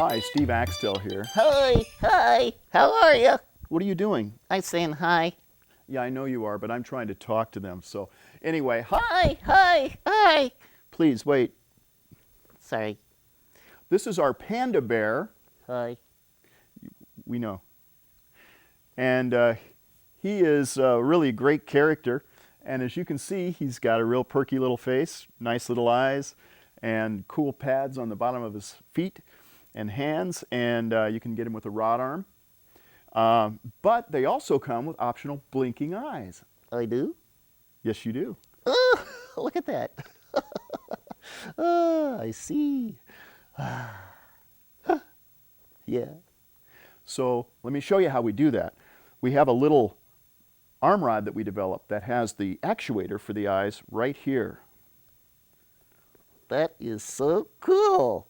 Hi, Steve Axtell here. Hi, how are you? What are you doing? I'm saying hi. Yeah, I know you are, but I'm trying to talk to them. So anyway, hi. Hi. Please wait. Sorry. This is our panda bear. Hi. We know. And he is a really great character. And as you can see, he's got a real perky little face, nice little eyes, and cool pads on the bottom of his feet and hands. And you can get him with a rod arm. But they also come with optional blinking eyes. I do? Yes, you do. Oh, look at that. Oh, I see. Yeah. So let me show you how we do that. We have a little arm rod that we developed that has the actuator for the eyes right here. That is so cool.